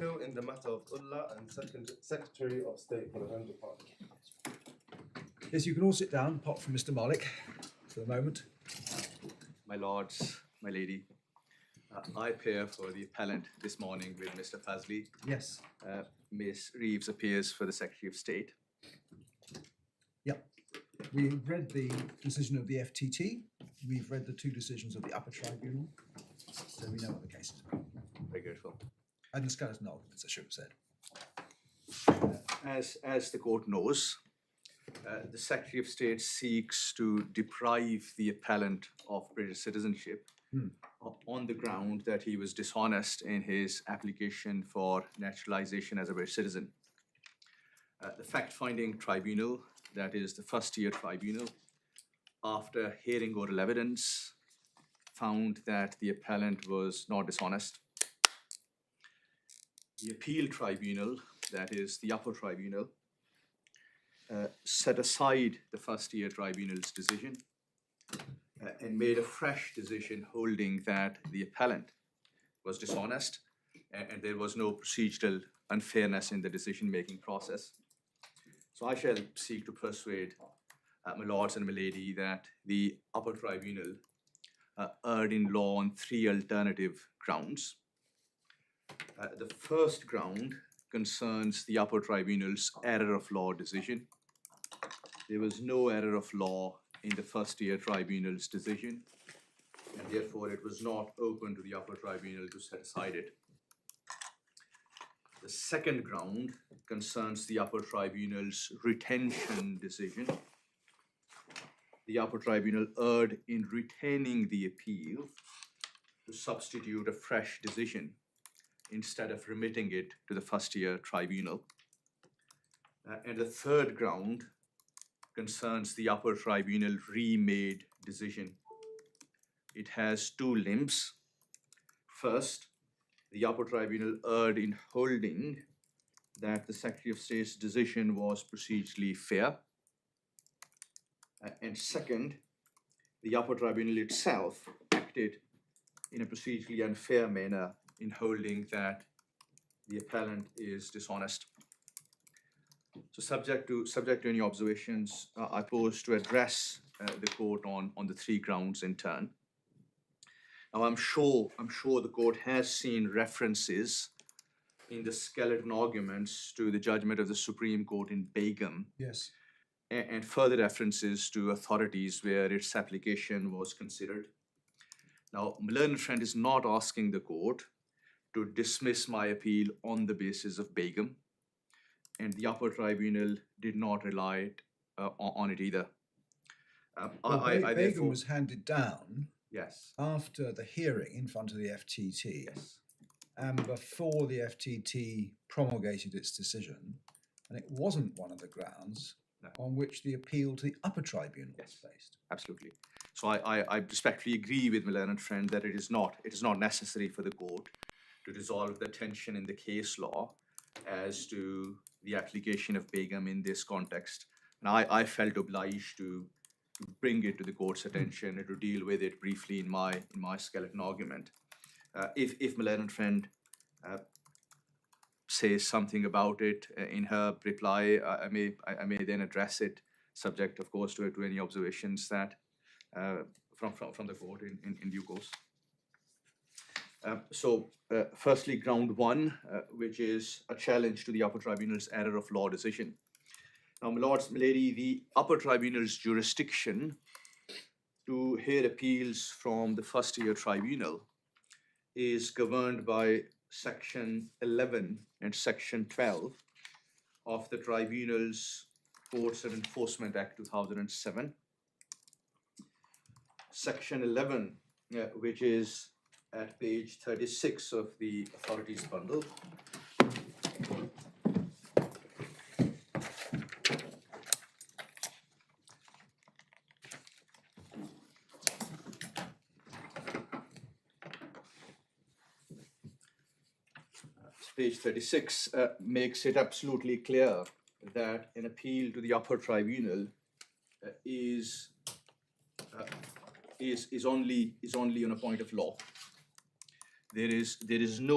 appeal in the matter of Ullah and Secretary of State for the Home Department. Yes, you can all sit down, apart from Mr. Malik, for the moment. My lords, my lady, I appear for the appellant this morning with Mr. Fazli. Yes. Ms. Reeves appears for the Secretary of State. Yep. We've read the decision of the FTT. We've read the two decisions of the upper tribunal. So we know what the case is about. Very grateful. And the skeleton arguments, I should have said. As the court knows, the Secretary of State seeks to deprive the appellant of British citizenship on the ground that he was dishonest in his application for naturalisation as a British citizen. The fact-finding tribunal, that is the First Tier Tribunal, after hearing oral evidence, found that the appellant was not dishonest. The appeal tribunal, that is the upper tribunal, set aside the First Tier Tribunal's decision and made a fresh decision holding that the appellant was dishonest and there was no procedural unfairness in the decision-making process. So I shall seek to persuade my lords and my lady that the upper tribunal erred in law on three alternative grounds. The first ground concerns the upper tribunal's error of law decision. There was no error of law in the First Tier Tribunal's decision, and therefore it was not open to the upper tribunal to set aside it. The second ground concerns the upper tribunal's retention decision. The upper tribunal erred in retaining the appeal to substitute a fresh decision instead of remitting it to the First Tier Tribunal. And the third ground concerns the upper tribunal remade decision. It has two limbs. First, the upper tribunal erred in holding that the Secretary of State's decision was procedurally fair. And second, the upper tribunal itself acted in a procedurally unfair manner in holding that the appellant is dishonest. So subject to any observations, I pose to address the court on the three grounds in turn. Now I'm sure the court has seen references in the skeleton arguments to the judgment of the Supreme Court in Begum. Yes. And further references to authorities where its application was considered. Now, my learned friend is not asking the court to dismiss my appeal on the basis of Begum, and the upper tribunal did not rely on it either. Begum was handed down yes. after the hearing in front of the FTT, Yes. and before the FTT promulgated its decision, and it wasn't one of the grounds on which the appeal to the upper tribunal is based. Absolutely. So I respectfully agree with my learned friend that it is not necessary for the court to resolve the tension in the case law as to the application of Begum in this context. And I felt obliged to bring it to the court's attention and to deal with it briefly in my skeleton argument. If my learned friend says something about it in her reply, I may then address it, subject, of course, to any observations that from the court in due course. Firstly, ground one, which is a challenge to the upper tribunal's error of law decision. Now, my lords, my lady, the upper tribunal's jurisdiction to hear appeals from the First Tier Tribunal is governed by Section 11 and Section 12 of the Tribunal's Courts and Enforcement Act 2007. Section 11, which is at page 36 of the authorities bundle. Page 36 makes it absolutely clear that an appeal to the upper tribunal is only on a point of law. There is no